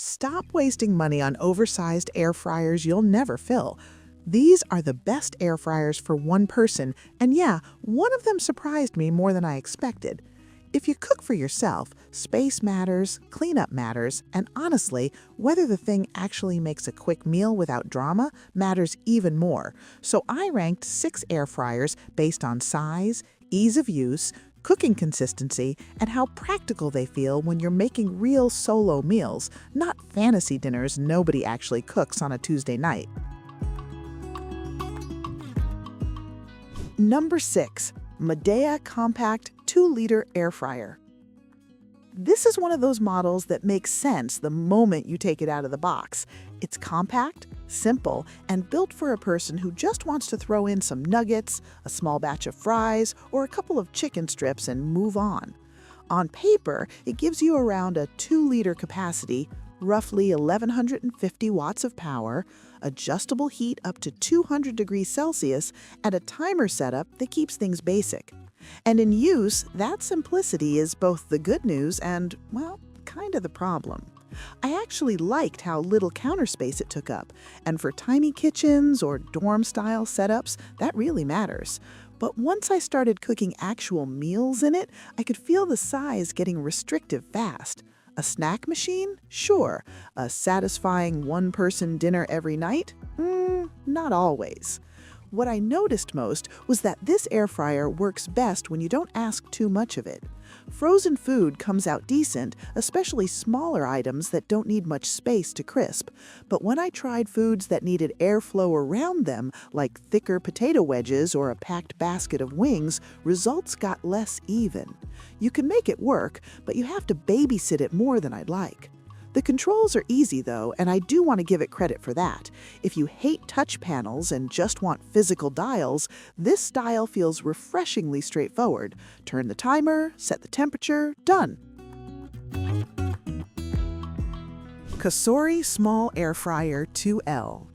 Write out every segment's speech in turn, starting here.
Stop wasting money on oversized air fryers you'll never fill. These are the best air fryers for one person, and yeah, one of them surprised me more than I expected. If you cook for yourself, space matters, cleanup matters, and honestly, whether the thing actually makes a quick meal without drama matters even more. So I ranked 6 air fryers based on size, ease of use, cooking consistency, and how practical they feel when you're making real solo meals, not fantasy dinners nobody actually cooks on a Tuesday night. Number 6. Midea Compact 2-liter Air Fryer. This is one of those models that makes sense the moment you take it out of the box. It's compact, simple, and built for a person who just wants to throw in some nuggets, a small batch of fries, or a couple of chicken strips and move on. On paper, it gives you around a 2-liter capacity, roughly 1,150 watts of power, adjustable heat up to 200 degrees Celsius, and a timer setup that keeps things basic. And in use, that simplicity is both the good news and, well, kind of the problem. I actually liked how little counter space it took up, and for tiny kitchens or dorm-style setups, that really matters. But once I started cooking actual meals in it, I could feel the size getting restrictive fast. A snack machine? Sure. A satisfying one-person dinner every night? Not always. What I noticed most was that this air fryer works best when you don't ask too much of it. Frozen food comes out decent, especially smaller items that don't need much space to crisp. But when I tried foods that needed airflow around them, like thicker potato wedges or a packed basket of wings, results got less even. You can make it work, but you have to babysit it more than I'd like. The controls are easy though, and I do want to give it credit for that. If you hate touch panels and just want physical dials, this style feels refreshingly straightforward. Turn the timer, set the temperature, done. COSORI Small Air Fryer 2L.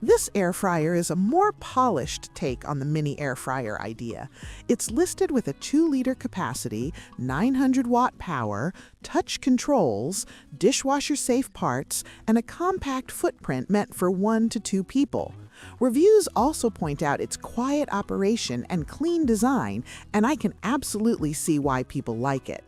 This air fryer is a more polished take on the mini air fryer idea. It's listed with a 2-liter capacity, 900-watt power, touch controls, dishwasher-safe parts, and a compact footprint meant for 1 to 2 people. Reviews also point out its quiet operation and clean design, and I can absolutely see why people like it.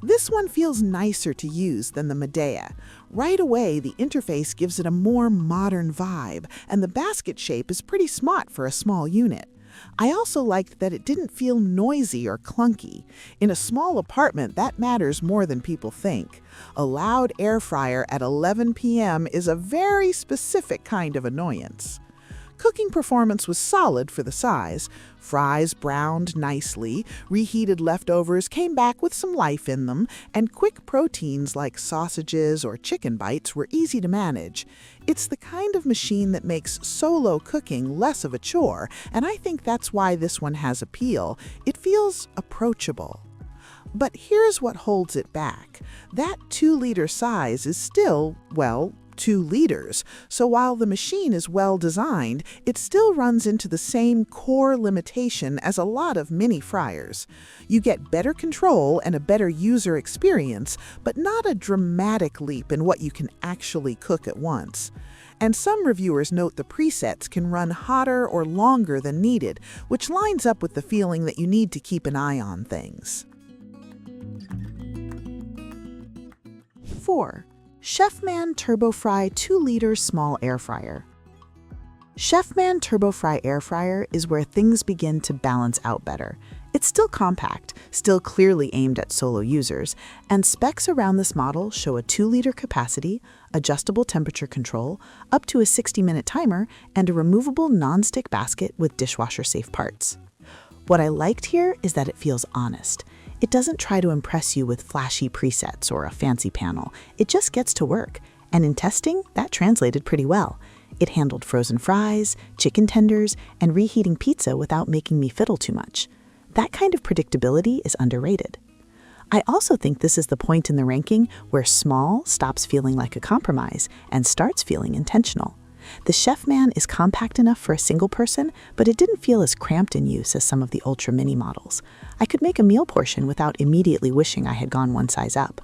This one feels nicer to use than the Midea. Right away, the interface gives it a more modern vibe, and the basket shape is pretty smart for a small unit. I also liked that it didn't feel noisy or clunky. In a small apartment, that matters more than people think. A loud air fryer at 11 p.m. is a very specific kind of annoyance. Cooking performance was solid for the size. Fries browned nicely, reheated leftovers came back with some life in them, and quick proteins like sausages or chicken bites were easy to manage. It's the kind of machine that makes solo cooking less of a chore, and I think that's why this one has appeal. It feels approachable. But here's what holds it back. That 2-liter size is still, well, 2 liters, so while the machine is well designed, it still runs into the same core limitation as a lot of mini fryers. You get better control and a better user experience, but not a dramatic leap in what you can actually cook at once. And some reviewers note the presets can run hotter or longer than needed, which lines up with the feeling that you need to keep an eye on things. 4. Chefman TurboFry 2-liter Small Air Fryer. Chefman TurboFry Air Fryer is where things begin to balance out better. It's still compact, still clearly aimed at solo users, and specs around this model show a 2-liter capacity, adjustable temperature control, up to a 60-minute timer, and a removable non-stick basket with dishwasher-safe parts. What I liked here is that it feels honest. It doesn't try to impress you with flashy presets or a fancy panel. It just gets to work. And in testing, that translated pretty well. It handled frozen fries, chicken tenders, and reheating pizza without making me fiddle too much. That kind of predictability is underrated. I also think this is the point in the ranking where small stops feeling like a compromise and starts feeling intentional. The Chefman is compact enough for a single person, but it didn't feel as cramped in use as some of the ultra mini models. I could make a meal portion without immediately wishing I had gone one size up.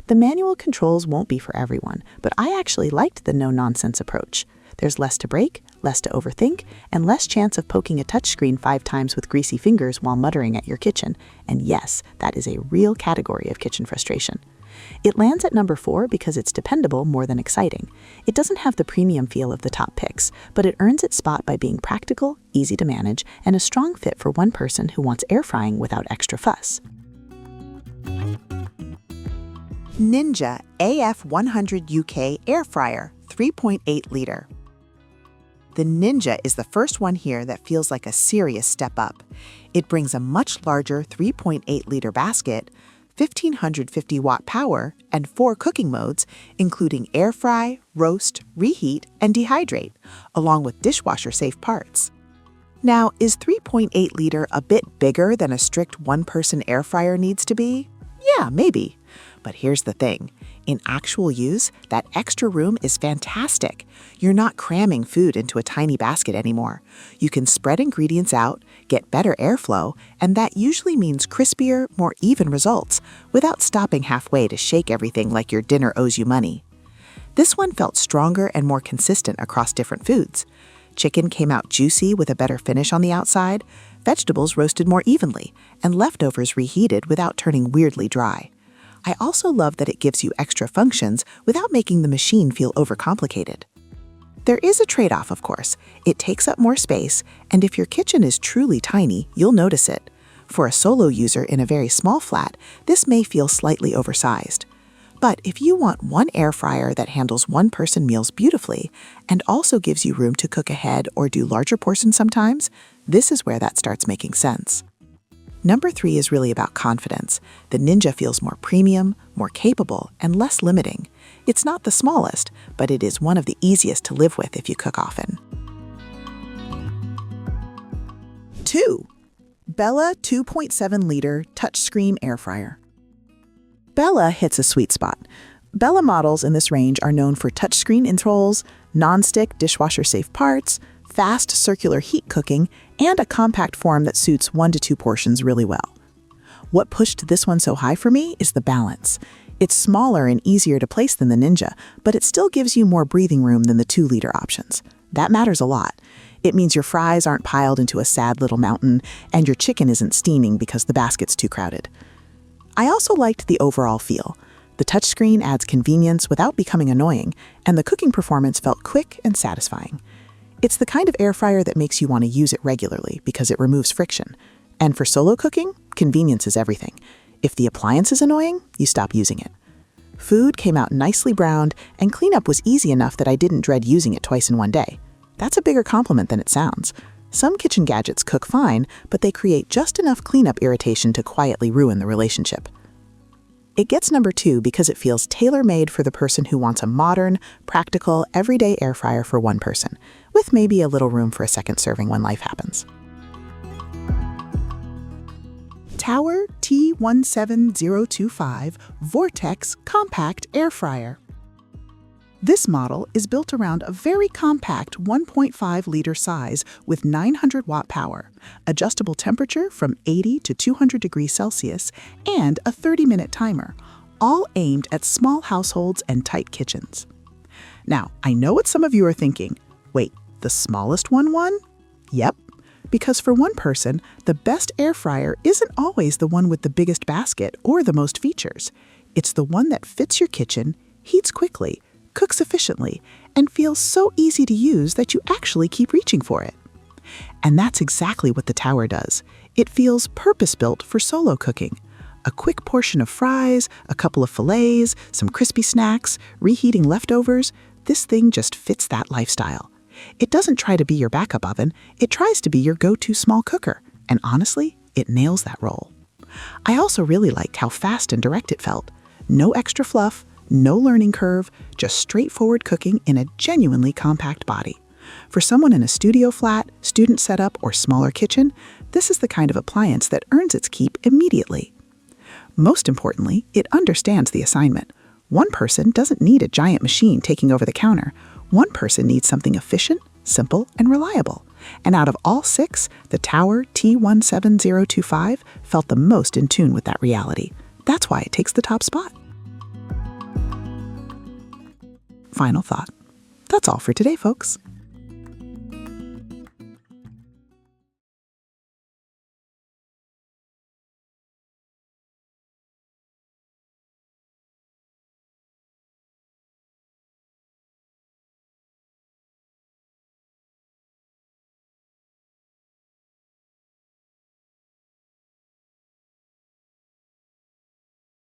The manual controls won't be for everyone, but I actually liked the no-nonsense approach. There's less to break, less to overthink, and less chance of poking a touchscreen 5 times with greasy fingers while muttering at your kitchen. And yes, that is a real category of kitchen frustration. It lands at number 4 because it's dependable more than exciting. It doesn't have the premium feel of the top picks, but it earns its spot by being practical, easy to manage, and a strong fit for one person who wants air frying without extra fuss. Ninja AF100 UK Air Fryer 3.8 liter. The Ninja is the first one here that feels like a serious step up. It brings a much larger 3.8 liter basket, 1550 watt power, and 4 cooking modes, including air fry, roast, reheat, and dehydrate, along with dishwasher-safe parts. Now, is 3.8 liter a bit bigger than a strict one-person air fryer needs to be? Yeah, maybe. But here's the thing. In actual use, that extra room is fantastic. You're not cramming food into a tiny basket anymore. You can spread ingredients out, get better airflow, and that usually means crispier, more even results, without stopping halfway to shake everything like your dinner owes you money. This one felt stronger and more consistent across different foods. Chicken came out juicy with a better finish on the outside, vegetables roasted more evenly, and leftovers reheated without turning weirdly dry. I also love that it gives you extra functions without making the machine feel overcomplicated. There is a trade-off, of course. It takes up more space, and if your kitchen is truly tiny, you'll notice it. For a solo user in a very small flat, this may feel slightly oversized. But if you want one air fryer that handles one-person meals beautifully and also gives you room to cook ahead or do larger portions sometimes, this is where that starts making sense. Number 3 is really about confidence. The Ninja feels more premium, more capable, and less limiting. It's not the smallest, but it is one of the easiest to live with if you cook often. 2. Bella 2.7 liter touchscreen air fryer. Bella hits a sweet spot. Bella models in this range are known for touchscreen controls, non-stick dishwasher-safe parts, fast circular heat cooking, and a compact form that suits 1 to 2 portions really well. What pushed this one so high for me is the balance. It's smaller and easier to place than the Ninja, but it still gives you more breathing room than the 2-liter options. That matters a lot. It means your fries aren't piled into a sad little mountain, and your chicken isn't steaming because the basket's too crowded. I also liked the overall feel. The touchscreen adds convenience without becoming annoying, and the cooking performance felt quick and satisfying. It's the kind of air fryer that makes you want to use it regularly because it removes friction. And for solo cooking, convenience is everything. If the appliance is annoying, you stop using it. Food came out nicely browned, and cleanup was easy enough that I didn't dread using it twice in one day. That's a bigger compliment than it sounds. Some kitchen gadgets cook fine, but they create just enough cleanup irritation to quietly ruin the relationship. It gets number 2 because it feels tailor-made for the person who wants a modern, practical, everyday air fryer for one person, with maybe a little room for a second serving when life happens. Tower T17025 Vortx Compact Air Fryer. This model is built around a very compact 1.5 liter size with 900 watt power, adjustable temperature from 80 to 200 degrees Celsius, and a 30-minute timer, all aimed at small households and tight kitchens. Now, I know what some of you are thinking. Wait, the smallest one won? Yep, because for one person, the best air fryer isn't always the one with the biggest basket or the most features. It's the one that fits your kitchen, heats quickly, cooks efficiently, and feels so easy to use that you actually keep reaching for it. And that's exactly what the Tower does. It feels purpose-built for solo cooking. A quick portion of fries, a couple of fillets, some crispy snacks, reheating leftovers, this thing just fits that lifestyle. It doesn't try to be your backup oven, it tries to be your go-to small cooker, and honestly, it nails that role. I also really liked how fast and direct it felt. No extra fluff, no learning curve, just straightforward cooking in a genuinely compact body. For someone in a studio flat, student setup, or smaller kitchen, this is the kind of appliance that earns its keep immediately. Most importantly, it understands the assignment. One person doesn't need a giant machine taking over the counter. One person needs something efficient, simple, and reliable. And out of all 6, the Tower T17025 felt the most in tune with that reality. That's why it takes the top spot. final thought. That's all for today, folks.